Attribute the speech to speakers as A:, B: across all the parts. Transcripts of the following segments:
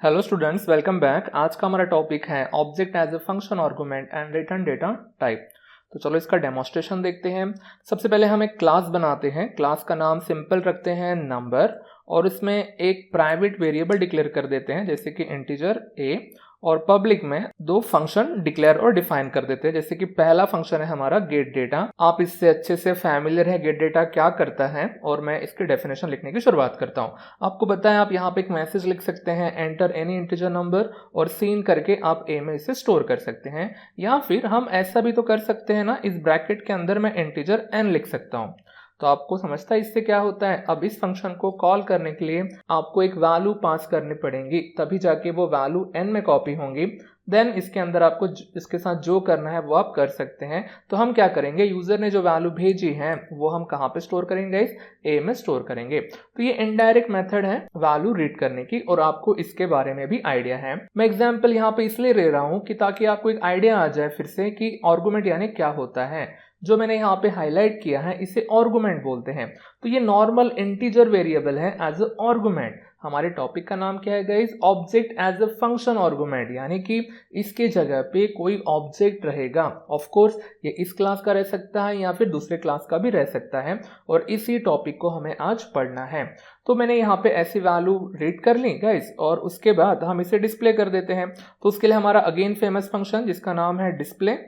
A: Hello students, welcome back. आज का हमारा टॉपिक है object as a function argument and return data type. तो चलो इसका डेमोस्ट्रेशन देखते हैं। सबसे पहले हम एक क्लास बनाते हैं। क्लास का नाम सिंपल रखते हैं नंबर, और इसमें एक प्राइवेट वेरिएबल डिक्लेयर कर देते हैं जैसे कि इंटीजर a, और पब्लिक में दो फंक्शन डिक्लेयर और डिफाइन कर देते हैं। जैसे कि पहला फंक्शन है हमारा गेट डेटा। आप इससे अच्छे से फैमिलियर है गेट डेटा क्या करता है, और मैं इसकी डेफिनेशन लिखने की शुरुआत करता हूँ। आपको पता है आप यहाँ पे एक मैसेज लिख सकते हैं, एंटर एनी इंटीजर नंबर, और सीन करके आप a में इसे स्टोर कर सकते हैं। या फिर हम ऐसा भी तो कर सकते हैं ना, इस ब्रैकेट के अंदर मैं इंटीजर n लिख सकता हूँ। तो आपको समझता है इससे क्या होता है। अब इस फंक्शन को कॉल करने के लिए आपको एक वैल्यू पास करनी पड़ेगी, तभी जाके वो वैल्यू n में कॉपी होंगी। देन इसके अंदर आपको इसके साथ जो करना है वो आप कर सकते हैं। तो हम क्या करेंगे, यूजर ने जो वैल्यू भेजी है वो हम कहाँ पे स्टोर करेंगे, इस a में स्टोर करेंगे। तो ये इनडायरेक्ट मेथड है वैल्यू रीड करने की, और आपको इसके बारे में भी आइडिया है। मैं एग्जांपल यहाँ पे इसलिए ले रहा हूँ कि ताकि आपको एक आइडिया आ जाए फिर से कि आर्गुमेंट यानी क्या होता है। जो मैंने यहाँ पे हाईलाइट किया है इसे आर्गुमेंट बोलते हैं। तो ये नॉर्मल इंटीजर वेरिएबल है एज अ आर्गुमेंट। हमारे टॉपिक का नाम क्या है guys, object as a function argument, यानी कि इसके जगह पे कोई ऑब्जेक्ट रहेगा। ऑफ कोर्स ये इस क्लास का रह सकता है या फिर दूसरे क्लास का भी रह सकता है, और इसी टॉपिक को हमें आज पढ़ना है। तो मैंने यहाँ पे ऐसी वैल्यू रीड कर ली गाइस, और उसके बाद हम इसे डिस्प्ले कर देते हैं। तो उसके लिए हमारा अगेन फेमस फंक्शन जिसका नाम है डिस्प्ले,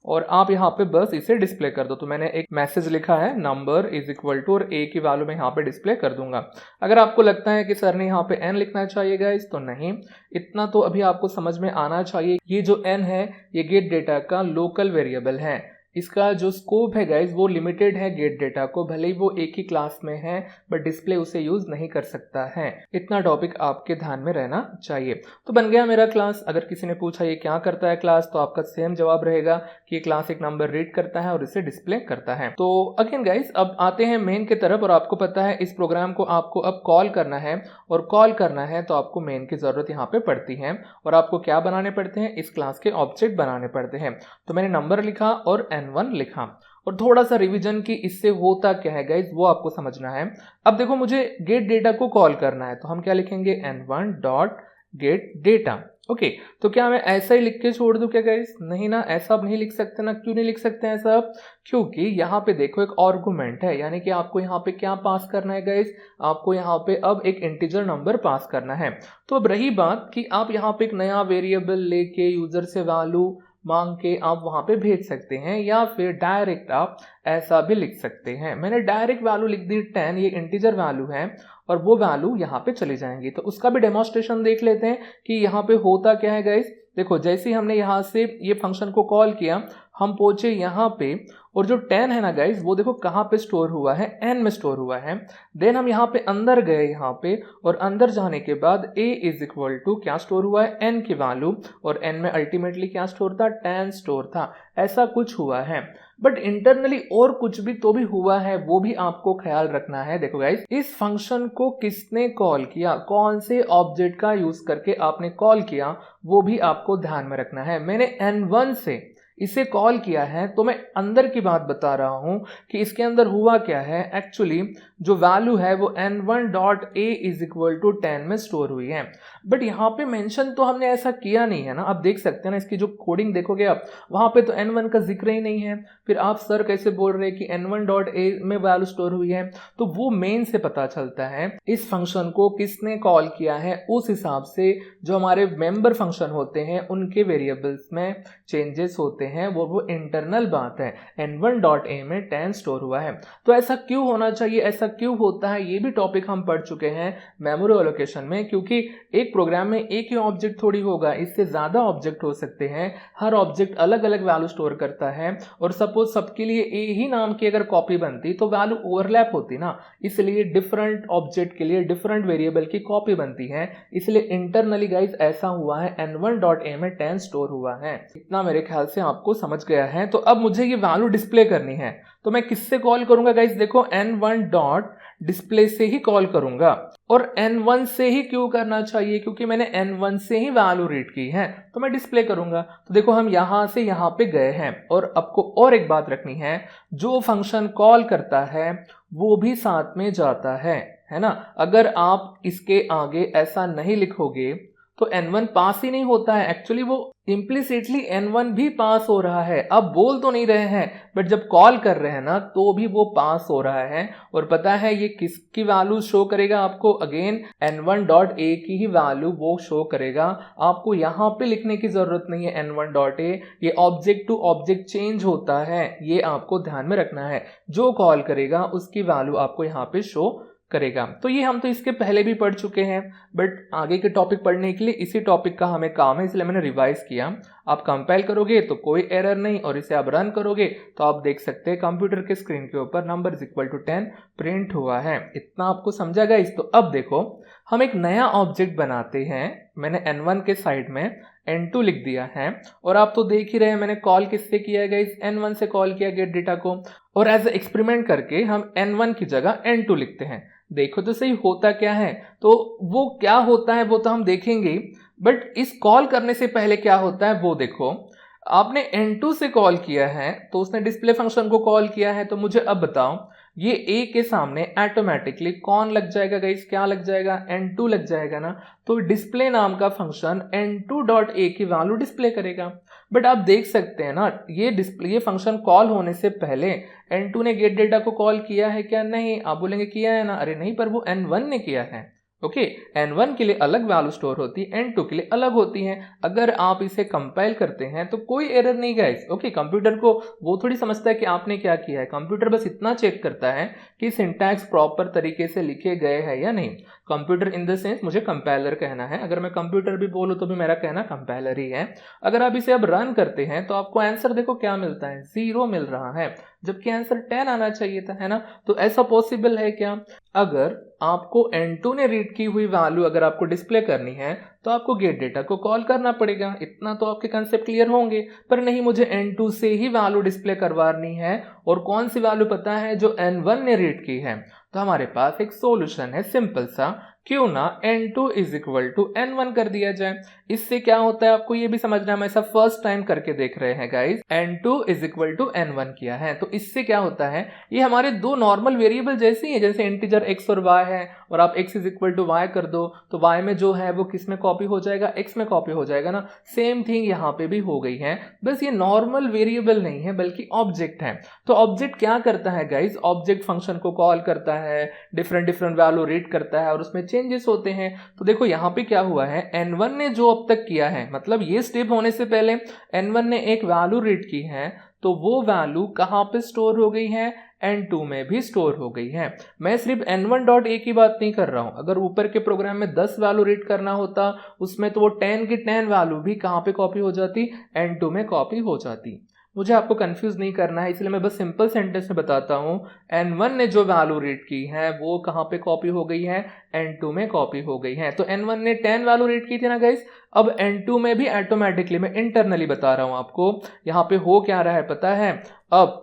A: और आप यहाँ पे बस इसे डिस्प्ले कर दो। तो मैंने एक मैसेज लिखा है नंबर इज इक्वल टू, और a की वैल्यू मैं यहाँ पे डिस्प्ले कर दूंगा। अगर आपको लगता है कि सर ने यहाँ पे n लिखना चाहिए गाइस, तो नहीं, इतना तो अभी आपको समझ में आना चाहिए। ये जो n है ये गेट डेटा का लोकल वेरिएबल है। इसका जो स्कोप है गाइज वो लिमिटेड है गेट डेटा को, भले ही वो एक ही क्लास में है बट डिस्प्ले उसे यूज नहीं कर सकता है। इतना टॉपिक आपके ध्यान में रहना चाहिए। तो बन गया मेरा क्लास। अगर किसी ने पूछा ये क्या करता है क्लास, तो आपका सेम जवाब रहेगा कि क्लास एक नंबर रीड करता है और इसे डिस्प्ले करता है। तो अगेन गाइज अब आते हैं मेन की तरफ, और आपको पता है इस प्रोग्राम को आपको अब कॉल करना है, और कॉल करना है तो आपको मेन की जरूरत यहाँ पे पड़ती है। और आपको क्या बनाने पड़ते हैं, इस क्लास के ऑब्जेक्ट बनाने पड़ते हैं। तो मैंने नंबर लिखा और n1 लिखा, और थोड़ा सा रिवीजन की इससे होता क्या है गाइज वो आपको समझना है। अब देखो मुझे गेट डेटा को कॉल करना है, तो हम क्या लिखेंगे, n1 dot gate data. Okay, तो क्या मैं ऐसा ही लिख के छोड़ दूं क्या गाइज, नहीं ना, ऐसा अब नहीं लिख सकते ना। क्यों नहीं लिख सकते हैं सब, क्योंकि यहाँ पे देखो एक आर्गुमेंट है, यानी कि आपको यहाँ पे क्या पास करना है गाइज, आपको यहाँ पे अब एक इंटीजर नंबर पास करना है। तो अब रही बात कि आप यहाँ पे एक नया वेरिएबल लेके यूजर से वैल्यू मांग के आप वहां पे भेज सकते हैं, या फिर डायरेक्ट आप ऐसा भी लिख सकते हैं। मैंने डायरेक्ट वैल्यू लिख दी 10, ये इंटीजर वैल्यू है, और वो वैल्यू यहाँ पे चली जाएंगी। तो उसका भी डेमोस्ट्रेशन देख लेते हैं कि यहाँ पे होता क्या है गाइस। देखो जैसे ही हमने यहाँ से ये फंक्शन को कॉल किया, हम पहुंचे यहाँ पे, और जो 10 है ना गाइज वो देखो कहाँ पे स्टोर हुआ है, n में स्टोर हुआ है। देन हम यहाँ पे अंदर गए यहाँ पे, और अंदर जाने के बाद a इज इक्वल टू क्या स्टोर हुआ है, n की वैल्यू, और n में अल्टीमेटली क्या स्टोर था, 10 स्टोर था। ऐसा कुछ हुआ है, बट इंटरनली और कुछ भी तो भी हुआ है, वो भी आपको ख्याल रखना है। देखो गाइज इस फंक्शन को किसने कॉल किया, कौन से ऑब्जेक्ट का यूज करके आपने कॉल किया, वो भी आपको ध्यान में रखना है। मैंने n1 से इसे कॉल किया है, तो मैं अंदर की बात बता रहा हूं कि इसके अंदर हुआ क्या है। एक्चुअली जो वैल्यू है वो n1 dot a is equal to 10 में स्टोर हुई है, बट यहाँ पे मेंशन तो हमने ऐसा किया नहीं है ना। आप देख सकते हैं ना, इसकी जो कोडिंग देखोगे आप, वहां पे तो n1 का जिक्र ही नहीं है। फिर आप सर कैसे बोल रहे हैं कि n1 डॉट a में वैल्यू स्टोर हुई है, तो वो मेन से पता चलता है इस फंक्शन को किसने कॉल किया है। उस हिसाब से जो हमारे मेंबर फंक्शन होते हैं उनके वेरिएबल्स में चेंजेस होते हैं, वो इंटरनल बात है। n1 डॉट a में 10 स्टोर हुआ है, तो ऐसा क्यों होना चाहिए, ऐसा क्यों होता है, ये भी टॉपिक हम पढ़ चुके हैं मेमोरी एलोकेशन में। क्योंकि एक प्रोग्राम में एक ही ऑब्जेक्ट थोड़ी होगा, इससे ज्यादा ऑब्जेक्ट हो सकते हैं। हर ऑब्जेक्ट अलग अलग वैल्यू स्टोर करता है, और सपोज सबके लिए ए ही नाम की अगर कॉपी बनती तो वैल्यू ओवरलैप होती ना, इसलिए डिफरेंट ऑब्जेक्ट के लिए डिफरेंट वेरिएबल की कॉपी बनती है। इसलिए इंटरनली गाइज ऐसा हुआ है, n1 डॉट a में 10 स्टोर हुआ है। इतना मेरे ख्याल से आपको समझ गया है। तो अब मुझे ये वैल्यू डिस्प्ले करनी है, तो मैं किससे कॉल करूंगा गाइज, देखो n1 डॉट डिस्प्ले से ही कॉल करूंगा। और n1 से ही क्यों करना चाहिए, क्योंकि मैंने n1 से ही वैल्यू रीड की है, तो मैं डिस्प्ले करूंगा। तो देखो हम यहां से यहां पे गए हैं, और आपको और एक बात रखनी है, जो फंक्शन कॉल करता है वो भी साथ में जाता है ना। अगर आप इसके आगे ऐसा नहीं लिखोगे तो n1 पास ही नहीं होता है, एक्चुअली वो इम्प्लिसिटली n1 भी पास हो रहा है। अब बोल तो नहीं रहे हैं बट जब कॉल कर रहे हैं ना तो भी वो पास हो रहा है। और पता है ये किसकी वैल्यू शो करेगा आपको, अगेन n1.a की ही वैल्यू वो शो करेगा। आपको यहाँ पे लिखने की जरूरत नहीं है n1.a, ये ऑब्जेक्ट टू ऑब्जेक्ट चेंज होता है, ये आपको ध्यान में रखना है। जो कॉल करेगा उसकी वैल्यू आपको यहाँ पे शो करेगा। तो ये हम तो इसके पहले भी पढ़ चुके हैं बट आगे के टॉपिक पढ़ने के लिए इसी टॉपिक का हमें काम है, इसलिए मैंने रिवाइज किया। आप कंपाइल करोगे तो कोई एरर नहीं, और इसे आप रन करोगे तो आप देख सकते हैं कंप्यूटर के स्क्रीन के ऊपर नंबर = 10 प्रिंट हुआ है। इतना आपको समझा गाइस। तो अब देखो हम एक नया ऑब्जेक्ट बनाते हैं। मैंने n1 के साइड में n2 लिख दिया है, और आप तो देख ही रहे हैं मैंने कॉल किससे किया है गाइस, n1 से कॉल किया गेट डेटा को। और एज एक्सपेरिमेंट करके हम n1 की जगह n2 लिखते हैं। देखो तो सही होता क्या है। तो वो क्या होता है वो तो हम देखेंगे, बट इस कॉल करने से पहले क्या होता है वो देखो। आपने n2 से कॉल किया है तो उसने डिस्प्ले फंक्शन को कॉल किया है, तो मुझे अब बताओ ये a के सामने ऑटोमेटिकली कौन लग जाएगा गाइस, क्या लग जाएगा, n2 लग जाएगा ना। तो डिस्प्ले नाम का फंक्शन n2.a की वैल्यू डिस्प्ले करेगा। बट आप देख सकते हैं ना ये फंक्शन कॉल होने से पहले n2 ने गेट डेटा को कॉल किया है क्या, नहीं। आप बोलेंगे किया है ना, अरे नहीं, पर वो n1 ने किया है। ओके, n1 के लिए अलग वैल्यू स्टोर होती है, n2 के लिए अलग होती है। अगर आप इसे कंपाइल करते हैं तो कोई एरर नहीं गाइस। ओके, कंप्यूटर को वो थोड़ी समझता है कि आपने क्या किया है, कंप्यूटर बस इतना चेक करता है कि सिंटैक्स प्रॉपर तरीके से लिखे गए हैं या नहीं। कंप्यूटर इन द सेंस मुझे कंपाइलर कहना है, अगर मैं कंप्यूटर भी बोलूँ तो भी मेरा कहना कंपाइलर ही है। अगर आप इसे अब रन करते हैं तो आपको आंसर देखो क्या मिलता है, 0 मिल रहा है, जबकि आंसर 10 आना चाहिए था, है ना। तो ऐसा पॉसिबल है क्या, अगर आपको n2 ने रीड की हुई वैल्यू अगर आपको डिस्प्ले करनी है तो आपको गेट डेटा को कॉल करना पड़ेगा। इतना तो आपके कंसेप्ट क्लियर होंगे। पर नहीं, मुझे n2 से ही वैल्यू डिस्प्ले करवानी है, और कौन सी वैल्यू पता है, जो n1 ने रीड की है। तो हमारे पास एक सॉल्यूशन है सिंपल सा, क्यों ना n2 = n1 कर दिया जाए। इससे क्या होता है आपको ये भी समझना है, हम ऐसा फर्स्ट टाइम करके देख रहे हैं गाइस। n2 = n1 किया है, तो इससे क्या होता है, ये हमारे दो नॉर्मल वेरिएबल जैसे ही है, जैसे इंटीजर x और y है, और आप x = y कर दो तो y में जो है वो किस में कॉपी हो जाएगा, x में कॉपी हो जाएगा ना। सेम थिंग यहाँ पे भी हो गई है, बस ये नॉर्मल वेरिएबल नहीं है बल्कि ऑब्जेक्ट है। तो ऑब्जेक्ट क्या करता है गाइस, ऑब्जेक्ट फंक्शन को कॉल करता है, डिफरेंट वैल्यू रीड करता है, और उसमें चेंजेस होते हैं। तो देखो यहाँ पे क्या हुआ है, n1 ने जो अब तक किया है, मतलब ये स्टेप होने से पहले n1 ने एक वैल्यू रीड की है, तो वो वैल्यू कहाँ पे स्टोर हो गई है, n2 में भी स्टोर हो गई है। मैं सिर्फ n1.a की बात नहीं कर रहा हूं, अगर ऊपर के प्रोग्राम में 10 वैल्यू रीड करना होता उसमें तो वो 10 की 10 वैल्यू भी कहाँ पे कॉपी हो जाती, n2 में कॉपी हो जाती। मुझे आपको कंफ्यूज नहीं करना है, इसलिए मैं बस सिंपल सेंटेंस में बताता हूँ। n1 ने जो वैल्यू रीड की है वो कहाँ पे कॉपी हो गई है, n2 में कॉपी हो गई है। तो n1 ने 10 वैल्यू रीड की थी ना गाइस, अब n2 में भी ऑटोमेटिकली, मैं इंटरनली बता रहा हूँ आपको, यहाँ पे हो क्या रहा है पता है। अब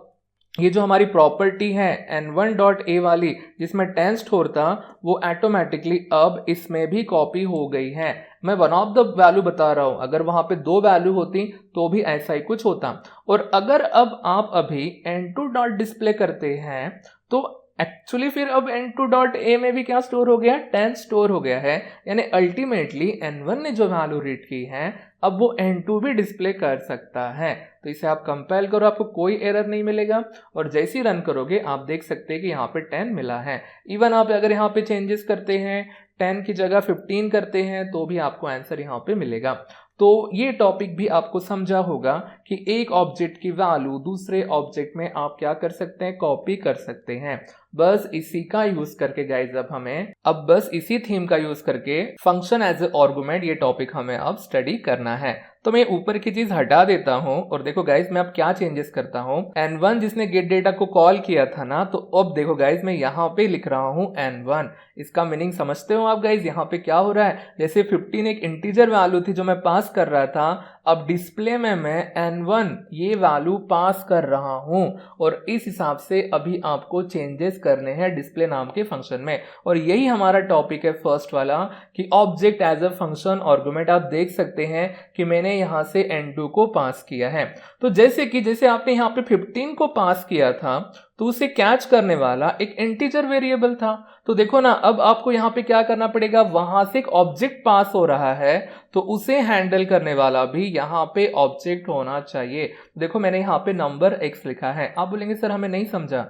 A: ये जो हमारी प्रॉपर्टी है n1.a वाली जिसमें 10 स्टोर था, वो ऑटोमेटिकली अब इसमें भी कॉपी हो गई है। मैं वन ऑफ द वैल्यू बता रहा हूं, अगर वहां पे 2 वैल्यू होती तो भी ऐसा ही कुछ होता। और अगर अब आप अभी n2 डॉट डिस्प्ले करते हैं तो एक्चुअली फिर अब n2.a में भी क्या स्टोर हो गया, 10 स्टोर हो गया है। यानी अल्टीमेटली n1 ने जो वैल्यू रीड की है अब वो n2 भी डिस्प्ले कर सकता है। तो इसे आप कंपाइल करो, आपको कोई एरर नहीं मिलेगा, और जैसे ही रन करोगे आप देख सकते हैं कि यहाँ पे 10 मिला है। इवन आप अगर यहाँ पे चेंजेस करते हैं, 10 की जगह 15 करते हैं, तो भी आपको आंसर यहाँ पे मिलेगा। तो ये टॉपिक भी आपको समझा होगा कि एक ऑब्जेक्ट की वैल्यू दूसरे ऑब्जेक्ट में आप क्या कर सकते हैं, कॉपी कर सकते हैं। बस इसी का यूज करके गाइज अब बस इसी थीम का यूज करके फंक्शन एज ए आर्गुमेंट ये टॉपिक हमें अब स्टडी करना है। तो मैं ऊपर की चीज हटा देता हूं, और देखो गाइज मैं अब क्या चेंजेस करता हूं। n1 जिसने गेट डेटा को कॉल किया था ना, तो अब देखो गाइज मैं यहाँ पे लिख रहा हूं n1। इसका मीनिंग समझते हो आप गाइज, यहाँ पे क्या हो रहा है, जैसे 15 एक इंटीजर वैल्यू थी जो मैं पास कर रहा था, अब डिस्प्ले में मैं n1 ये वैल्यू पास कर रहा हूं, और इस हिसाब से अभी आपको चेंजेस करने हैं डिस्प्ले नाम के फंक्शन में। और यही हमारा टॉपिक है फर्स्ट वाला, कि object as a function argument. आप देख सकते हैं कि मैंने यहां से n2 को पास किया है। तो जैसे आपने यहाँ पे 15 को पास किया था, तो उसे कैच करने वाला एक इंटीजर वेरिएबल था। तो देखो ना, अब आपको यहाँ पे क्या करना पड़ेगा, वहां से एक ऑब्जेक्ट पास हो रहा है तो उसे हैंडल करने वाला भी यहाँ पे ऑब्जेक्ट होना चाहिए। देखो मैंने यहाँ पे नंबर x लिखा है, आप बोलेंगे सर हमें नहीं समझा।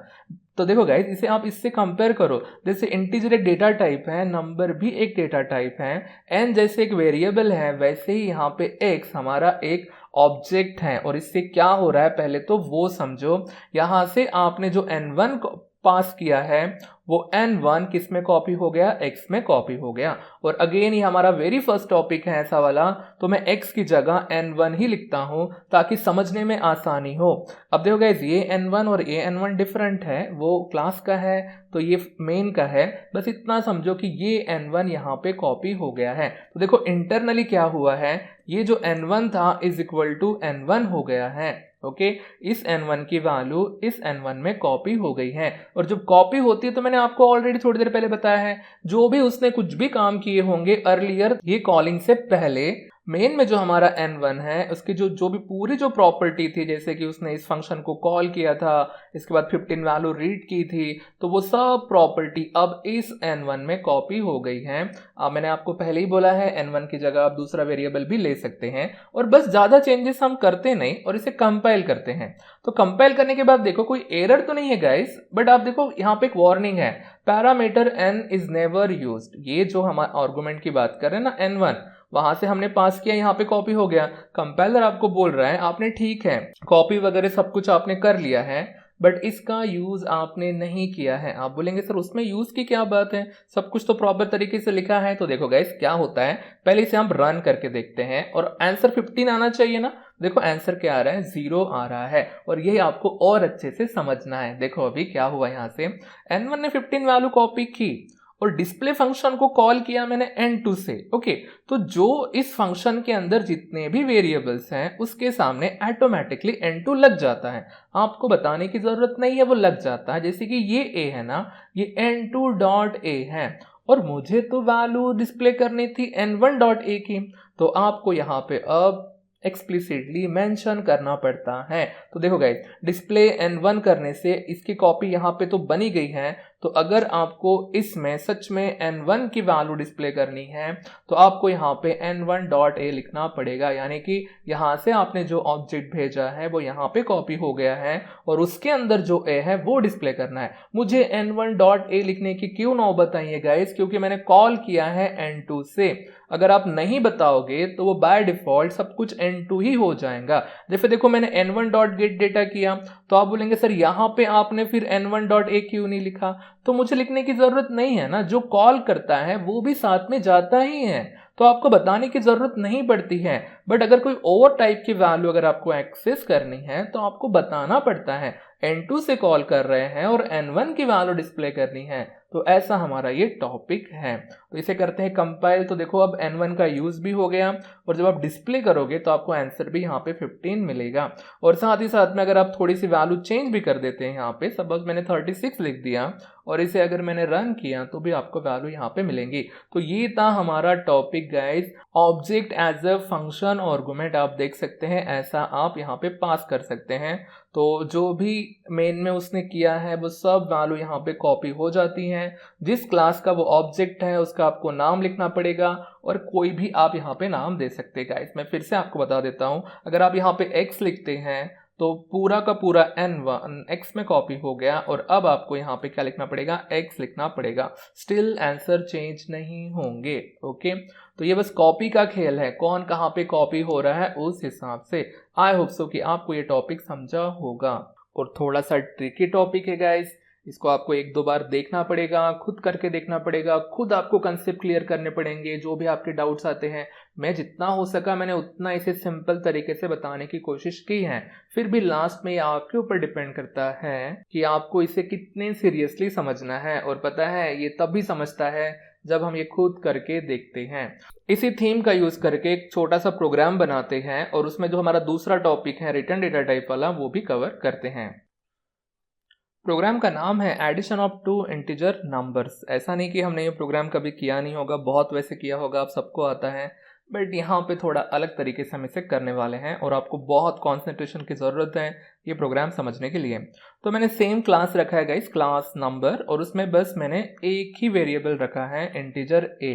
A: तो देखो गाइस, इसे आप इससे कंपेयर करो, जैसे इंटीजर एक डेटा टाइप है, नंबर भी एक डेटा टाइप है, n जैसे एक वेरिएबल है, वैसे ही यहाँ पे x हमारा एक ऑब्जेक्ट है। और इससे क्या हो रहा है पहले तो वो समझो। यहाँ से आपने जो n1 पास किया है वो n1 किस में कॉपी हो गया, x में कॉपी हो गया। और अगेन ये हमारा वेरी फर्स्ट टॉपिक है ऐसा वाला, तो मैं x की जगह n1 ही लिखता हूं ताकि समझने में आसानी हो। अब देखो गाइस, ये n1 और ये n1 डिफरेंट है, वो क्लास का है तो ये मेन का है, बस इतना समझो कि ये n1 यहाँ पे कॉपी हो गया है। तो देखो इंटरनली क्या हुआ है, ये जो n1 था इज इक्वल टू n1 हो गया है। ओके, इस n1 की वैल्यू इस n1 में कॉपी हो गई है। और जब कॉपी होती है तो मैंने आपको ऑलरेडी थोड़ी देर पहले बताया है, जो भी उसने कुछ भी काम किए होंगे अर्लियर ये कॉलिंग से पहले, मेन में जो हमारा n1 है उसकी जो भी पूरी जो प्रॉपर्टी थी, जैसे कि उसने इस फंक्शन को कॉल किया था, इसके बाद 15 वैल्यू रीड की थी, तो वो सब प्रॉपर्टी अब इस n1 में कॉपी हो गई है। मैंने आपको पहले ही बोला है n1 की जगह आप दूसरा वेरिएबल भी ले सकते हैं, और बस ज़्यादा चेंजेस हम करते नहीं और इसे कंपाइल करते हैं। तो कंपाइल करने के बाद देखो कोई एरर तो नहीं है गाइस, बट आप देखो यहाँ पे एक वार्निंग है, parameter n is never used. ये जो हम आर्गुमेंट की बात कर रहे हैं ना n1, वहां से हमने पास किया, यहाँ पे कॉपी हो गया। कंपाइलर आपको बोल रहा है आपने ठीक है कॉपी वगैरह सब कुछ आपने कर लिया है, बट इसका यूज आपने नहीं किया है। आप बोलेंगे सर उसमें यूज की क्या बात है, सब कुछ तो प्रॉपर तरीके से लिखा है। तो देखो गाइस क्या होता है, पहले इसे हम रन करके देखते हैं, और आंसर 15 आना चाहिए ना। देखो आंसर क्या आ रहा है, 0 आ रहा है, और यही आपको और अच्छे से समझना है। देखो अभी क्या हुआ, यहाँ से n1 ने 15 वैल्यू कॉपी की और डिस्प्ले फंक्शन को कॉल किया मैंने n2 से। ओके, तो जो इस फंक्शन के अंदर जितने भी वेरिएबल्स हैं उसके सामने ऑटोमेटिकली n2 लग जाता है, आपको बताने की जरूरत नहीं है, वो लग जाता है। जैसे कि ये a है ना, ये n2 डॉट a है, और मुझे तो वैल्यू डिस्प्ले करनी थी n1 डॉट a की, तो आपको यहाँ पे अब एक्सप्लिसिटली मेंशन करना पड़ता है। तो देखो गाइस, डिस्प्ले n1 करने से इसकी कॉपी यहाँ पे तो बनी गई है, तो अगर आपको इसमें सच में n1 की वैल्यू डिस्प्ले करनी है तो आपको यहाँ पे n1 डॉट a लिखना पड़ेगा, यानी कि यहाँ से आपने जो ऑब्जेक्ट भेजा है वो यहाँ पे कॉपी हो गया है और उसके अंदर जो a है वो डिस्प्ले करना है। मुझे n1 डॉट a लिखने की क्यों नौबत आई है गाइस, क्योंकि मैंने कॉल किया है n2 से। अगर आप नहीं बताओगे तो वो बाय डिफॉल्ट सब कुछ n2 ही हो जाएगा। जैसे देखो मैंने n1 डॉट गेट डेटा किया, तो आप बोलेंगे सर यहाँ पे आपने फिर n1 डॉट a क्यों नहीं लिखा, तो मुझे लिखने की जरूरत नहीं है ना, जो कॉल करता है वो भी साथ में जाता ही है, तो आपको बताने की जरूरत नहीं पड़ती है। बट अगर कोई ओवर टाइप की वैल्यू अगर आपको एक्सेस करनी है तो आपको बताना पड़ता है, n2 से कॉल कर रहे हैं और n1 की वैल्यू डिस्प्ले करनी है। तो ऐसा हमारा ये टॉपिक है। तो इसे करते हैं कंपाइल। तो देखो अब n1 का यूज भी हो गया, और जब आप डिस्प्ले करोगे तो आपको आंसर भी यहाँ पे 15 मिलेगा। और साथ ही साथ में अगर आप थोड़ी सी वैल्यू चेंज भी कर देते हैं, यहाँ पे सपोज मैंने 36 लिख दिया और इसे अगर मैंने रन किया तो भी आपको वैल्यू यहाँ पे मिलेंगी। तो ये था हमारा topic guys, object as a function argument. आप देख सकते हैं ऐसा आप यहाँ पे पास कर सकते हैं। तो जो भी मेन में उसने किया है वो सब वैल्यू यहाँ पे कॉपी हो जाती हैं। जिस क्लास का वो ऑब्जेक्ट है उसका आपको नाम लिखना पड़ेगा, और कोई भी आप यहाँ पे नाम दे सकते हैं गाइस। मैं फिर से आपको बता देता हूँ, अगर आप यहाँ पे x लिखते हैं तो पूरा का पूरा n1 x में कॉपी हो गया, और अब आपको यहाँ पे क्या लिखना पड़ेगा, x लिखना पड़ेगा। स्टिल आंसर चेंज नहीं होंगे। ओके, तो ये बस कॉपी का खेल है, कौन कहाँ पे कॉपी हो रहा है उस हिसाब से। आई होप सो कि आपको ये टॉपिक समझा होगा। और थोड़ा सा ट्रिकी टॉपिक है गाइस, इसको आपको एक दो बार देखना पड़ेगा, खुद करके देखना पड़ेगा, खुद आपको कंसेप्ट क्लियर करने पड़ेंगे, जो भी आपके डाउट्स आते हैं। मैं जितना हो सका मैंने उतना इसे सिंपल तरीके से बताने की कोशिश की है। फिर भी लास्ट में ये आपके ऊपर डिपेंड करता है कि आपको इसे कितने सीरियसली समझना है। और पता है ये तभी समझता है जब हम ये खुद करके देखते हैं। इसी थीम का यूज करके एक छोटा सा प्रोग्राम बनाते हैं, और उसमें जो हमारा दूसरा टॉपिक है रिटर्न डेटा टाइप वाला, वो भी कवर करते हैं। प्रोग्राम का नाम है addition of two integer numbers. ऐसा नहीं कि हमने ये प्रोग्राम कभी किया नहीं होगा, बहुत वैसे किया होगा, आप सबको आता है। बट यहाँ पे थोड़ा अलग तरीके से हम इसे करने वाले हैं और आपको बहुत कॉन्सेंट्रेशन की ज़रूरत है ये प्रोग्राम समझने के लिए। तो मैंने सेम क्लास रखा है गाइस, क्लास नंबर, और उसमें बस मैंने एक ही वेरिएबल रखा है, integer a।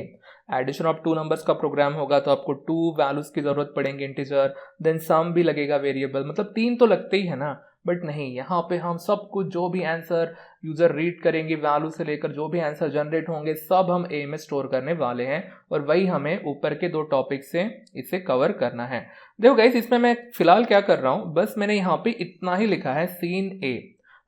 A: Addition of 2 numbers का प्रोग्राम होगा तो आपको 2 वैल्यूज़ की ज़रूरत पड़ेंगे इंटीजर, देन सम भी लगेगा वेरिएबल, मतलब 3 तो लगते ही है ना। बट नहीं, यहाँ पे हम सब कुछ जो भी आंसर यूज़र रीड करेंगे, वैल्यू से लेकर जो भी आंसर जनरेट होंगे सब हम ए में स्टोर करने वाले हैं, और वही हमें ऊपर के 2 टॉपिक से इसे कवर करना है। देखो गाइस, इसमें मैं फिलहाल क्या कर रहा हूँ, बस मैंने यहाँ पे इतना ही लिखा है सीन ए,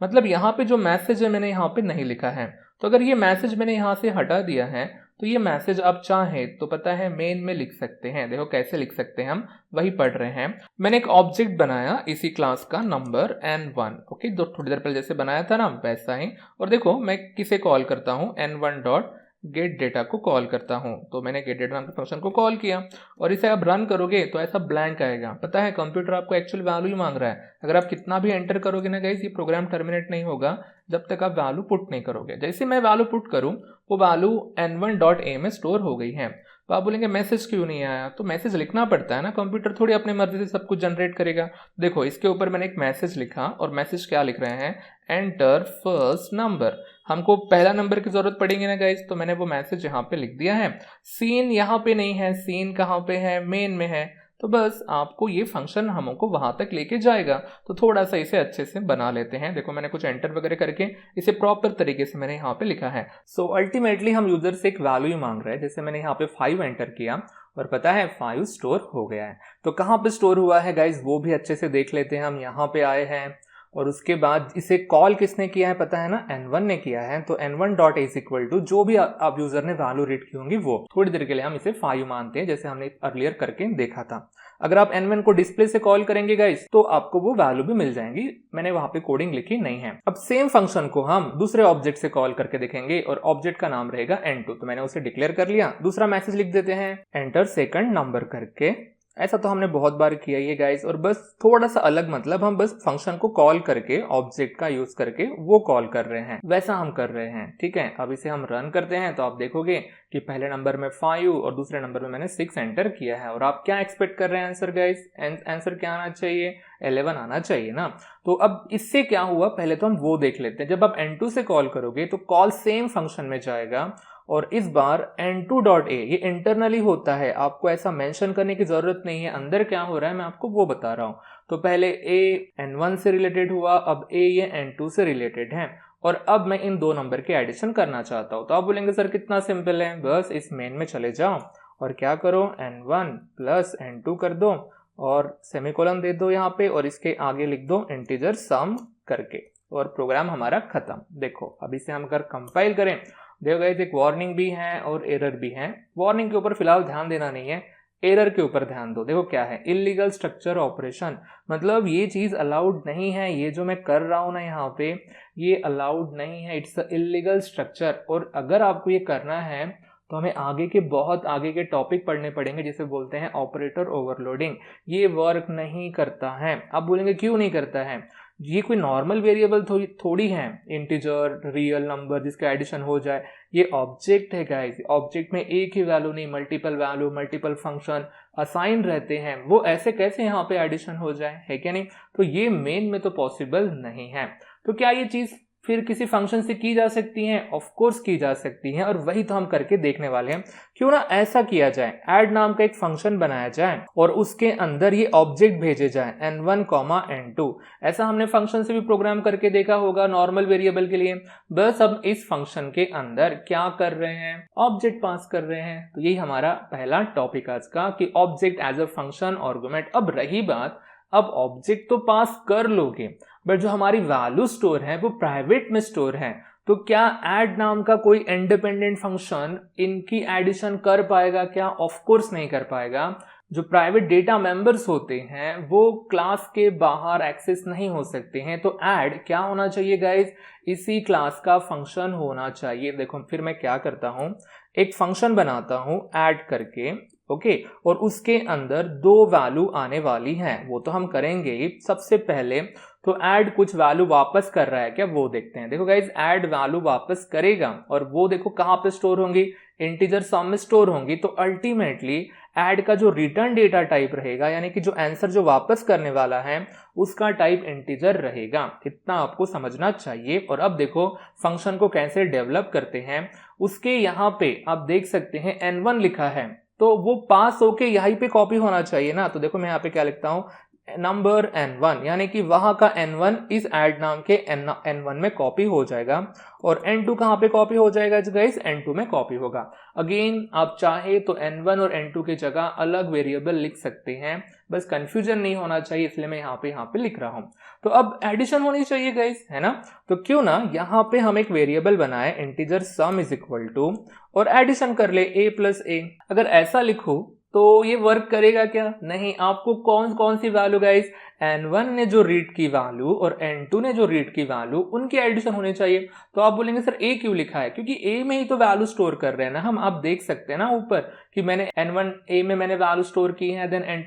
A: मतलब यहाँ पे जो मैसेज है मैंने यहाँ पे नहीं लिखा है। तो अगर ये मैसेज मैंने यहाँ से हटा दिया है तो ये मैसेज आप चाहें तो पता है मेन में लिख सकते हैं। देखो कैसे लिख सकते हैं, हम वही पढ़ रहे हैं। मैंने एक ऑब्जेक्ट बनाया इसी क्लास का नंबर n1, ओके, तो थोड़ी देर पहले जैसे बनाया था ना वैसा ही। और देखो मैं किसे कॉल करता हूँ, n1 डॉट गेट डेटा को कॉल करता हूँ। तो मैंने गेट डेटा नाम के फंक्शन को कॉल किया और इसे आप रन करोगे तो ऐसा ब्लैंक आएगा। पता है कंप्यूटर आपको एक्चुअल वैल्यू ही मांग रहा है। अगर आप कितना भी एंटर करोगे ना गाइस, ये प्रोग्राम टर्मिनेट नहीं होगा जब तक आप वैल्यू पुट नहीं करोगे। जैसे मैं वैल्यू पुट करूँ वो वैल्यू n1.a में स्टोर हो गई है। तो आप बोलेंगे मैसेज क्यों नहीं आया, तो मैसेज लिखना पड़ता है ना, कंप्यूटर थोड़ी अपनी मर्जी से सब कुछ जनरेट करेगा। देखो इसके ऊपर मैंने एक मैसेज लिखा और मैसेज क्या लिख रहे हैं, एंटर फर्स्ट नंबर। हमको पहला नंबर की जरूरत पड़ेगी ना गाइस, तो मैंने वो मैसेज यहाँ पे लिख दिया है। सीन यहाँ पे नहीं है, सीन कहाँ पे है, मेन में है। तो बस आपको ये फंक्शन हमको वहां तक लेके जाएगा। तो थोड़ा सा इसे अच्छे से बना लेते हैं। देखो मैंने कुछ एंटर वगैरह करके इसे प्रॉपर तरीके से मैंने यहाँ पे लिखा है। सो अल्टीमेटली हम यूजर से एक वैल्यू ही मांग रहे हैं। जैसे मैंने यहाँ पे 5 एंटर किया और पता है 5 स्टोर हो गया है। तो कहाँ पे स्टोर हुआ है गाइज वो भी अच्छे से देख लेते हैं। हम यहाँ पे आए हैं और उसके बाद इसे कॉल किसने किया है पता है ना, n1 ने किया है। तो n1 dot is equal to जो भी आप यूजर ने वैल्यू रीड की होंगी वो, थोड़ी देर के लिए हम इसे 5 मानते हैं जैसे हमने अर्लियर करके देखा था। अगर आप n1 को डिस्प्ले से कॉल करेंगे गाइस तो आपको वो वैल्यू भी मिल जाएंगी। मैंने वहां पे कोडिंग लिखी नहीं है। अब सेम फंक्शन को हम दूसरे ऑब्जेक्ट से कॉल करके देखेंगे और ऑब्जेक्ट का नाम रहेगा n2। तो मैंने उसे डिक्लेयर कर लिया। दूसरा मैसेज लिख देते हैं, एंटर सेकंड नंबर करके। ऐसा तो हमने बहुत बार किया ये गाइस, और बस थोड़ा सा अलग, मतलब हम बस फंक्शन को कॉल करके ऑब्जेक्ट का यूज करके वो कॉल कर रहे हैं, वैसा हम कर रहे हैं। ठीक है, अब इसे हम रन करते हैं तो आप देखोगे कि पहले नंबर में 5 और दूसरे नंबर में मैंने 6 एंटर किया है। और आप क्या एक्सपेक्ट कर रहे हैं आंसर गाइस, आंसर क्या आना चाहिए, 11 आना चाहिए ना। तो अब इससे क्या हुआ पहले तो हम वो देख लेते हैं। जब आप n2 से कॉल करोगे तो कॉल सेम फंक्शन में जाएगा और इस बार n2.a ये इंटरनली होता है, आपको ऐसा मेंशन करने की जरूरत नहीं है अंदर क्या हो रहा है, मैं आपको वो बता रहा हूँ। तो पहले a n1 से रिलेटेड हुआ, अब a ये n2 से रिलेटेड है, और अब मैं इन 2 नंबर के एडिशन करना चाहता हूँ। तो आप बोलेंगे सर कितना सिंपल है, बस इस मेन में चले जाओ और क्या करो, n1 प्लस n2 कर दो और सेमीकोलन दे दो यहाँ पे, और इसके आगे लिख दो इंटीजर सम करके, और प्रोग्राम हमारा खत्म। देखो अब इसे हम अगर कंपाइल करें, देखो गाइस एक वार्निंग भी है और एरर भी है। वार्निंग के ऊपर फिलहाल ध्यान देना नहीं है, एरर के ऊपर ध्यान दो। देखो क्या है, इलीगल स्ट्रक्चर ऑपरेशन, मतलब ये चीज अलाउड नहीं है। ये जो मैं कर रहा हूं ना यहाँ पे, ये अलाउड नहीं है, इट्स अ इलीगल स्ट्रक्चर। और अगर आपको ये करना है तो हमें आगे के बहुत आगे के टॉपिक पढ़ने पड़ेंगे जिसे बोलते हैं ऑपरेटर ओवरलोडिंग। ये वर्क नहीं करता है। आप बोलेंगे क्यों नहीं करता है, ये कोई नॉर्मल वेरिएबल थोड़ी है, इंटीजर रियल नंबर जिसका एडिशन हो जाए। ये ऑब्जेक्ट है गाइस, ऑब्जेक्ट में एक ही वैल्यू नहीं, multiple value multiple function assign रहते हैं, वो ऐसे कैसे यहाँ पे एडिशन हो जाए, है क्या नहीं। तो ये मेन में तो पॉसिबल नहीं है। तो क्या ये चीज फिर किसी फंक्शन से की जा सकती है, ऑफ कोर्स की जा सकती है, और वही तो हम करके देखने वाले हैं। क्यों ना ऐसा किया जाए, ऐड नाम का एक फंक्शन बनाया जाए और उसके अंदर ये ऑब्जेक्ट भेजे जाए n1, n2। ऐसा हमने फंक्शन से भी प्रोग्राम करके देखा होगा नॉर्मल वेरिएबल के लिए। बस अब इस फंक्शन के अंदर क्या कर रहे हैं, ऑब्जेक्ट पास कर रहे हैं। तो यही हमारा पहला टॉपिक आज का, कि object as a function argument. अब रही बात, अब ऑब्जेक्ट तो पास कर लोगे बट जो हमारी वैल्यू स्टोर है वो प्राइवेट में स्टोर है। तो क्या ऐड नाम का कोई इंडिपेंडेंट फंक्शन इनकी एडिशन कर पाएगा क्या? ऑफ कोर्स नहीं कर पाएगा। जो प्राइवेट डेटा मेंबर्स होते हैं वो क्लास के बाहर एक्सेस नहीं हो सकते हैं। तो ऐड क्या होना चाहिए गाइज, इसी क्लास का फंक्शन होना चाहिए। देखो फिर मैं क्या करता हूं, एक फंक्शन बनाता हूं ऐड करके, ओके, और उसके अंदर 2 वैल्यू आने वाली हैं, वो तो हम करेंगे ही। सबसे पहले तो ऐड कुछ वैल्यू वापस कर रहा है क्या वो देखते हैं। देखो गाइज ऐड वैल्यू वापस करेगा और वो देखो कहाँ पे स्टोर होंगी, इंटीजर सम में स्टोर होंगी। तो अल्टीमेटली ऐड का जो रिटर्न डेटा टाइप रहेगा, यानी कि जो आंसर जो वापस करने वाला है उसका टाइप इंटीजर रहेगा। इतना आपको समझना चाहिए। और अब देखो फंक्शन को कैसे डेवलप करते हैं। उसके यहाँ पे आप देख सकते हैं n1 लिखा है, तो वो पास होके यहीं पे कॉपी होना चाहिए ना। तो देखो मैं यहाँ पे क्या लिखता हूँ, नंबर n1, यानी कि वहां का n1 इस ऐड नाम के n1 में कॉपी हो जाएगा। और n2 कहाँ पे कॉपी हो जाएगा गाइस, n2 में कॉपी होगा। अगेन आप चाहे तो n1 और n2 की जगह अलग वेरिएबल लिख सकते हैं, बस कंफ्यूजन नहीं होना चाहिए, इसलिए मैं यहाँ पे लिख रहा हूँ। तो अब एडिशन होनी चाहिए गाइस, है ना। तो क्यों ना यहाँ पे हम एक वेरिएबल बनाए integer sum is equal to और एडिशन कर ले a प्लस a। अगर ऐसा लिखो तो ये वर्क करेगा क्या, नहीं। आपको कौन कौन सी वैल्यू गाइस, n1 ने जो रीड की वैल्यू और n2 ने जो रीड की वैल्यू, उनकी एडिशन होनी चाहिए। तो आप बोलेंगे सर a क्यों लिखा है, क्योंकि a में ही तो वैल्यू स्टोर कर रहे हैं ना हम। आप देख सकते हैं ना ऊपर कि मैंने n1 a में मैंने वैल्यू स्टोर की है, देन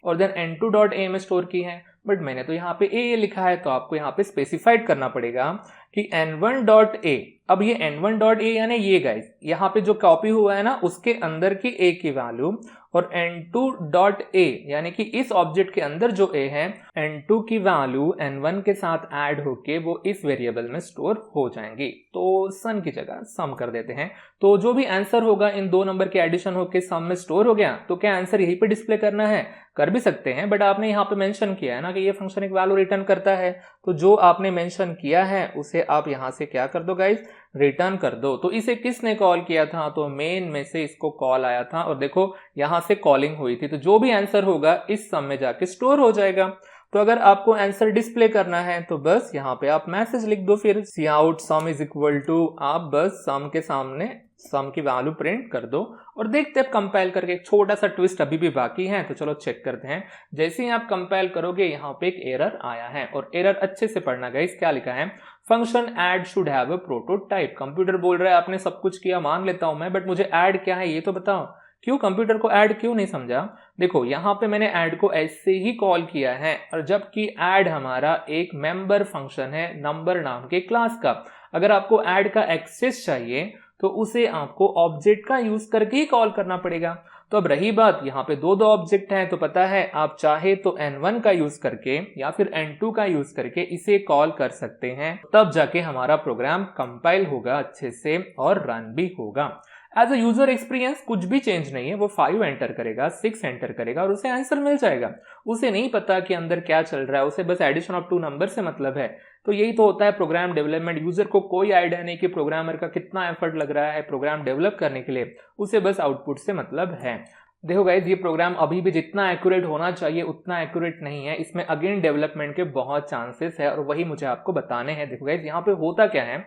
A: n2 डॉट a में स्टोर की है, बट मैंने तो यहाँ पे a लिखा है। तो आपको यहाँ पे स्पेसिफाइड करना पड़ेगा कि n1 डॉट a। अब ये n1 डॉट a यानी ये गाइस यहाँ पे जो कॉपी हुआ है ना उसके अंदर की a की वैल्यू, और n2 डॉट a यानी कि इस ऑब्जेक्ट के अंदर जो a है n2 की वैल्यू n1 के साथ ऐड होके वो इस वेरिएबल में स्टोर हो जाएंगी। तो सन की जगह सम कर देते हैं। तो जो भी आंसर होगा इन दो नंबर के एडिशन होके सम में स्टोर हो गया। तो क्या आंसर यहीं पे डिस्प्ले करना है, कर भी सकते हैं, बट आपने यहाँ पे मेंशन किया है ना कि ये फंक्शन एक वैल्यू रिटर्न करता है। तो जो आपने मेंशन किया है उसे आप यहाँ से क्या कर दो गाइस, रिटर्न कर दो। तो इसे किसने कॉल किया था, तो मेन में से इसको कॉल आया था और देखो यहाँ से कॉलिंग हुई थी। तो जो भी आंसर होगा इस सम में जाके स्टोर हो जाएगा। तो अगर आपको आंसर डिस्प्ले करना है तो बस यहाँ पे आप मैसेज लिख दो, फिर C out sum is equal to, आप बस सम के सामने सम की वैल्यू प्रिंट कर दो और देखते हैं कंपाइल करके। एक छोटा सा ट्विस्ट अभी भी बाकी है, तो चलो चेक करते हैं। जैसे ही आप कंपाइल करोगे यहाँ पे एक एरर आया है, और एरर अच्छे से पढ़ना गाइस। क्या लिखा है, function add should have a prototype. Computer बोल रहा है आपने सब कुछ किया, मान लेता हूं मैं, बट मुझे ऐड क्या है ये तो बताओ। क्यों कंप्यूटर को ऐड क्यों नहीं समझा। देखो यहाँ पे मैंने ऐड को ऐसे ही कॉल किया है, और जबकि ऐड हमारा एक मेंबर फंक्शन है नंबर नाम के क्लास का। अगर आपको ऐड का एक्सेस चाहिए तो उसे आपको ऑब्जेक्ट का यूज करके ही कॉल करना पड़ेगा। तो अब रही बात, यहाँ पे दो ऑब्जेक्ट हैं, तो पता है आप चाहे तो n1 का यूज करके या फिर n2 का यूज करके इसे कॉल कर सकते हैं, तब जाके हमारा प्रोग्राम कंपाइल होगा अच्छे से और रन भी होगा। एज अ यूजर एक्सपीरियंस कुछ भी चेंज नहीं है। वो 5 एंटर करेगा, 6 एंटर करेगा और उसे आंसर मिल जाएगा। उसे नहीं पता कि अंदर क्या चल रहा है, उसे बस एडिशन ऑफ 2 नंबर से मतलब है। तो यही तो होता है प्रोग्राम डेवलपमेंट। यूजर को कोई आइडिया नहीं कि प्रोग्रामर का कितना एफर्ट लग रहा है प्रोग्राम डेवलप करने के लिए, उसे बस आउटपुट से मतलब है। देखो गाइज, ये प्रोग्राम अभी भी जितना एक्यूरेट होना चाहिए उतना एक्यूरेट नहीं है। इसमें अगेन डेवलपमेंट के बहुत चांसेस है, और वही मुझे आपको बताने हैं। देखो गाइज, यहाँ पे होता क्या है,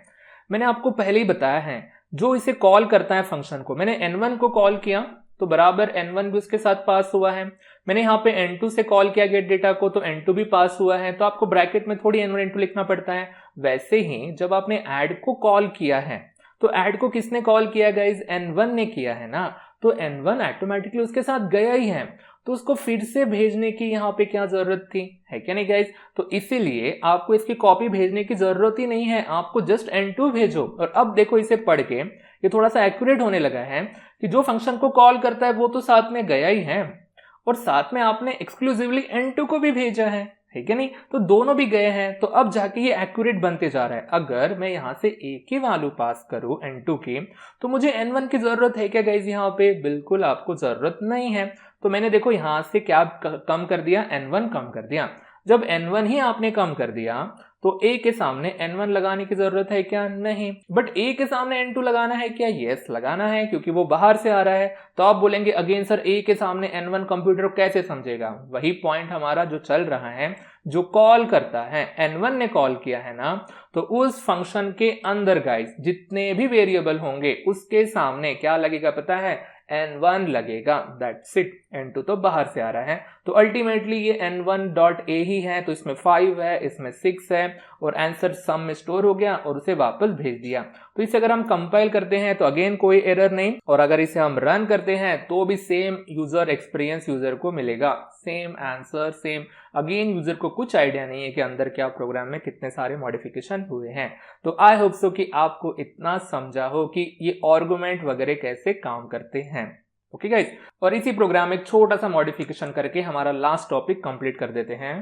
A: मैंने आपको पहले ही बताया है। जो इसे कॉल करता है फंक्शन को, मैंने n1 को कॉल किया तो बराबर n1 भी उसके साथ पास हुआ है। मैंने यहाँ पे n2 से कॉल किया गेट डेटा को, तो n2 भी पास हुआ है। तो आपको ब्रैकेट में थोड़ी n1 n2 लिखना पड़ता है। वैसे ही जब आपने ऐड को कॉल किया है, तो ऐड को किसने कॉल किया गाइज, n1 ने किया है ना। तो n1 ऑटोमेटिकली उसके साथ गया ही है, तो उसको फिर से भेजने की यहाँ पे क्या जरूरत थी, है क्या नहीं गाइज। तो इसीलिए आपको इसकी कॉपी भेजने की जरूरत ही नहीं है, आपको जस्ट n2 भेजो। और अब देखो इसे पढ़ के ये थोड़ा सा एक्यूरेट होने लगा है कि जो फंक्शन को कॉल करता है वो तो साथ में गया ही है, और साथ में आपने एक्सक्लूसिवली n2 को भी भेजा है क्या नहीं। तो दोनों भी गए हैं, तो अब जाके ये एक्यूरेट बनते जा रहा है। अगर मैं यहाँ से एक ही वैल्यू पास करूँ n2 की, तो मुझे n1 की जरूरत है क्या गाइज, यहाँ पे बिल्कुल आपको जरूरत नहीं है। तो मैंने देखो यहाँ से क्या कम कर दिया, n1 कम कर दिया। जब n1 ही आपने कम कर दिया तो a के सामने n1 लगाने की जरूरत है क्या, नहीं। बट a के सामने n2 लगाना है क्या, यस लगाना है, क्योंकि वो बाहर से आ रहा है। तो आप बोलेंगे अगेन सर a के सामने n1 कंप्यूटर कैसे समझेगा। वही पॉइंट हमारा जो चल रहा है, जो कॉल करता है n1 ने कॉल किया है ना, तो उस फंक्शन के अंदर गाइस जितने भी वेरिएबल होंगे उसके सामने क्या लगेगा पता है, n1 लगेगा, दैट्स इट। n2 तो बाहर से आ रहा है, तो अल्टीमेटली ये n1 डॉट a ही है। तो इसमें 5 है, इसमें 6 है, और आंसर सम में स्टोर हो गया और उसे वापस भेज दिया। तो इसे अगर हम कंपाइल करते हैं तो अगेन कोई एरर नहीं, और अगर इसे हम रन करते हैं तो भी सेम यूजर एक्सपीरियंस यूजर को मिलेगा, same answer same. Again user को कुछ आइडिया नहीं है कि अंदर क्या प्रोग्राम में कितने सारे मॉडिफिकेशन हुए हैं। तो आई होप सो कि आपको इतना समझा हो कि ये आर्गुमेंट वगैरह कैसे काम करते हैं। ओके गाइज, और इसी प्रोग्राम में एक छोटा सा मॉडिफिकेशन करके हमारा लास्ट टॉपिक कंप्लीट कर देते हैं।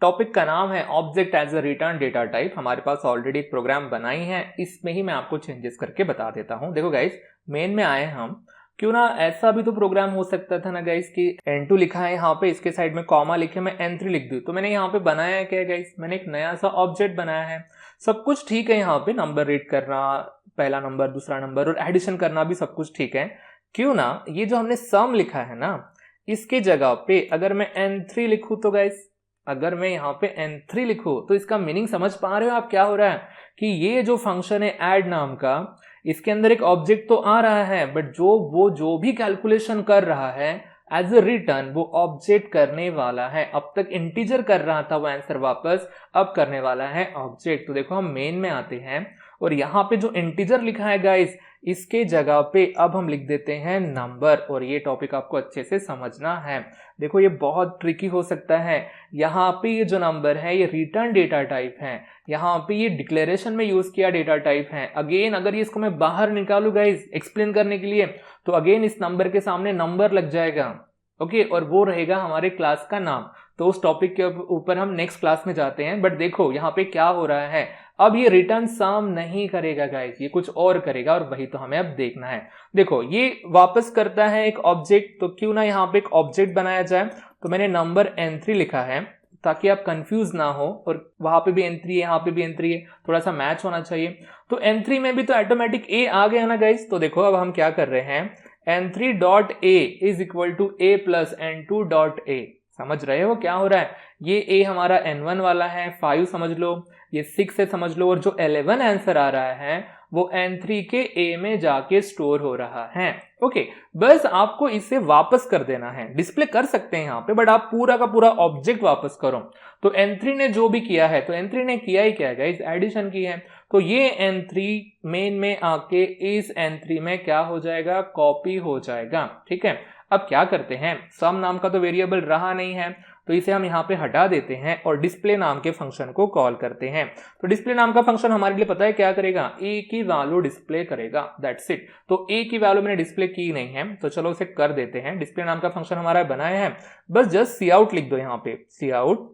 A: टॉपिक का नाम है object as a return data type. हमारे पास ऑलरेडी एक प्रोग्राम बनाई है, इसमें ही मैं आपको चेंजेस करके बता देता हूं। देखो गाइज, मेन में आए हम, क्यों ना ऐसा भी तो प्रोग्राम हो सकता था ना गाइज कि N2 लिखा है यहाँ पे, इसके साइड में कॉमा लिखे मैं N3 लिख दूं। तो मैंने यहाँ पे बनाया है क्या गाइज, मैंने एक नया सा ऑब्जेक्ट बनाया है। सब कुछ ठीक है, यहाँ पे नंबर रीड करना, पहला नंबर दूसरा नंबर और एडिशन करना भी सब कुछ ठीक है। क्यों ना ये जो हमने सम लिखा है ना, इसके जगह पे अगर मैं N3 लिखूं तो गाइज, अगर मैं यहाँ पे N3 लिखूं तो इसका मीनिंग समझ पा रहे हो आप क्या हो रहा है कि ये जो फंक्शन है ऐड नाम का, इसके अंदर एक ऑब्जेक्ट तो आ रहा है, बट जो भी कैलकुलेशन कर रहा है एज ए रिटर्न, वो ऑब्जेक्ट करने वाला है। अब तक इंटीजर कर रहा था वो आंसर वापस, अब करने वाला है ऑब्जेक्ट। तो देखो हम मेन में आते हैं और यहाँ पे जो इंटीजर लिखा है गाइस, इसके जगह पे अब हम लिख देते हैं नंबर। और ये टॉपिक आपको अच्छे से समझना है। देखो ये बहुत ट्रिकी हो सकता है। यहाँ पे ये जो नंबर है ये रिटर्न डेटा टाइप है, यहाँ पे ये डिक्लेरेशन में यूज किया डेटा टाइप है। अगेन अगर ये इसको मैं बाहर निकालू गाइज एक्सप्लेन करने के लिए, तो अगेन इस नंबर के सामने नंबर लग जाएगा, ओके, और वो रहेगा हमारे क्लास का नाम। तो उस टॉपिक के ऊपर हम नेक्स्ट क्लास में जाते हैं। बट देखो यहाँ पे क्या हो रहा है, अब ये रिटर्न सम नहीं करेगा गाइस, ये कुछ और करेगा, और वही तो हमें अब देखना है। देखो ये वापस करता है एक ऑब्जेक्ट, तो क्यों ना यहाँ पे एक ऑब्जेक्ट बनाया जाए। तो मैंने नंबर N3 लिखा है ताकि आप कंफ्यूज ना हो, और वहां पे भी N3 है, यहाँ पे भी N3 है, थोड़ा सा मैच होना चाहिए। तो N3 में भी तो ऑटोमेटिक A आ गया ना गाइस। तो देखो अब हम क्या कर रहे हैं, N3.A is equal to A plus N2.A। समझ रहे हो क्या हो रहा है, ये A हमारा N1 वाला है, 5 समझ लो, ये 6 है समझ लो, और जो 11 आंसर आ रहा है वो N3 के A में जाके स्टोर हो रहा है। ओके, बस आपको इसे वापस कर देना है। डिस्प्ले कर सकते हैं यहाँ पे, बट आप पूरा का पूरा ऑब्जेक्ट वापस करो। तो N3 ने जो भी किया है, तो N3 ने किया ही क्या है गाइस, एडिशन की है। तो ये N3 मेन में आके इस N3 में क्या हो जाएगा, कॉपी हो जाएगा। ठीक है, अब क्या करते हैं, सम नाम का तो वेरिएबल रहा नहीं है, तो इसे हम यहाँ पे हटा देते हैं और डिस्प्ले नाम के फंक्शन को कॉल करते हैं। तो डिस्प्ले नाम का फंक्शन हमारे लिए पता है क्या करेगा, ए की वैल्यू डिस्प्ले करेगा, दैट्स इट। तो ए की वैल्यू मैंने डिस्प्ले की नहीं है, तो चलो इसे कर देते हैं। डिस्प्ले नाम का फंक्शन हमारा बनाया है, बस जस्ट सी आउट लिख दो यहाँ पे, सी आउट,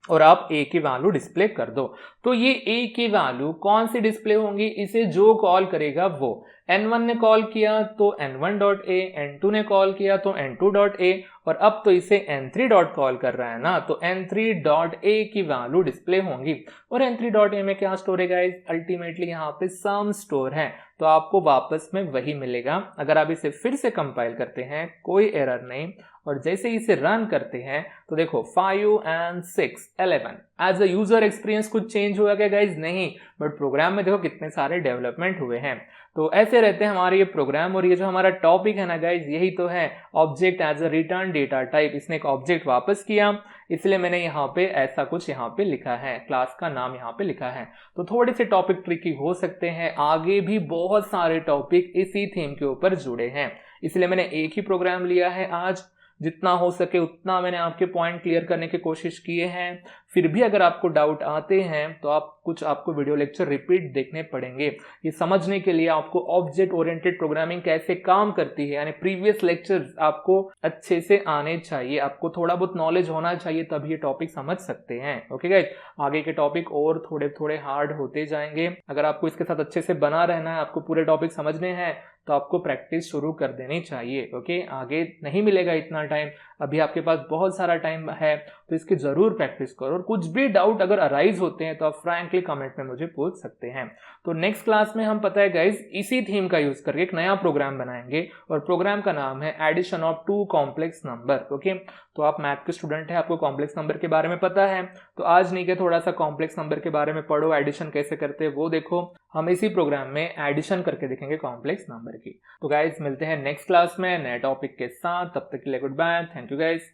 A: और आप ए की वैल्यू डिस्प्ले कर दो। तो ये ए की वैल्यू कौन सी डिस्प्ले होंगी, इसे जो कॉल करेगा वो। N1 ने कॉल किया तो N1.A, N2 ने कॉल किया तो N2.A, और अब तो इसे N3 डॉट कॉल कर रहा है ना, तो N3.A की वैल्यू डिस्प्ले होंगी। और N3.A में क्या स्टोर है गाइस, अल्टीमेटली यहाँ पे सम स्टोर है, तो आपको वापस में वही मिलेगा। अगर आप इसे फिर से कंपाइल करते हैं कोई एरर नहीं, और जैसे इसे रन करते हैं तो देखो 5 and 6 11 as a user experience कुछ चेंज हुआ क्या गाइज, नहीं, बट प्रोग्राम में देखो कितने सारे डेवलपमेंट हुए हैं। तो ऐसे रहते हैं हमारे ये प्रोग्राम। और ये जो हमारा टॉपिक है ना गाइज, यही तो है object as a return data type. इसने एक ऑब्जेक्ट वापस किया, इसलिए मैंने यहाँ पे ऐसा कुछ यहाँ पे लिखा है, क्लास का नाम यहाँ पे लिखा है। तो थोड़े से टॉपिक ट्रिकी हो सकते हैं, आगे भी बहुत सारे टॉपिक इसी थीम के ऊपर जुड़े हैं, इसलिए मैंने एक ही प्रोग्राम लिया है आज। जितना हो सके उतना मैंने आपके पॉइंट क्लियर करने की कोशिश किए हैं। फिर भी अगर आपको डाउट आते हैं तो आपको वीडियो लेक्चर रिपीट देखने पड़ेंगे, ये समझने के लिए आपको ऑब्जेक्ट ओरिएंटेड प्रोग्रामिंग कैसे काम करती है, यानी प्रीवियस लेक्चर्स आपको अच्छे से आने चाहिए, आपको थोड़ा बहुत नॉलेज होना चाहिए, तभी ये टॉपिक समझ सकते हैं। ओके गाइस, आगे के टॉपिक और थोड़े थोड़े हार्ड होते जाएंगे। अगर आपको इसके साथ अच्छे से बना रहना है, आपको पूरे टॉपिक समझने हैं, तो आपको प्रैक्टिस शुरू कर देनी चाहिए। ओके, आगे नहीं मिलेगा इतना टाइम, अभी आपके पास बहुत सारा टाइम है, तो इसकी जरूर प्रैक्टिस करो। और कुछ भी डाउट अगर अराइज होते हैं तो आप फ्रैंकली कमेंट में मुझे पूछ सकते हैं। तो नेक्स्ट क्लास में हम पता है गाइज इसी थीम का यूज करके एक नया प्रोग्राम बनाएंगे, और प्रोग्राम का नाम है addition of 2 complex number. Okay, तो आप मैथ के स्टूडेंट हैं, आपको कॉम्प्लेक्स नंबर के बारे में पता है, तो आज नहीं के थोड़ा सा कॉम्प्लेक्स नंबर के बारे में पढ़ो, एडिशन कैसे करते हैं वो देखो। हम इसी प्रोग्राम में एडिशन करके देखेंगे कॉम्प्लेक्स नंबर की। तो गाइज मिलते हैं नेक्स्ट क्लास में नए टॉपिक के साथ, तब तक के लिए goodbye, thank you guys.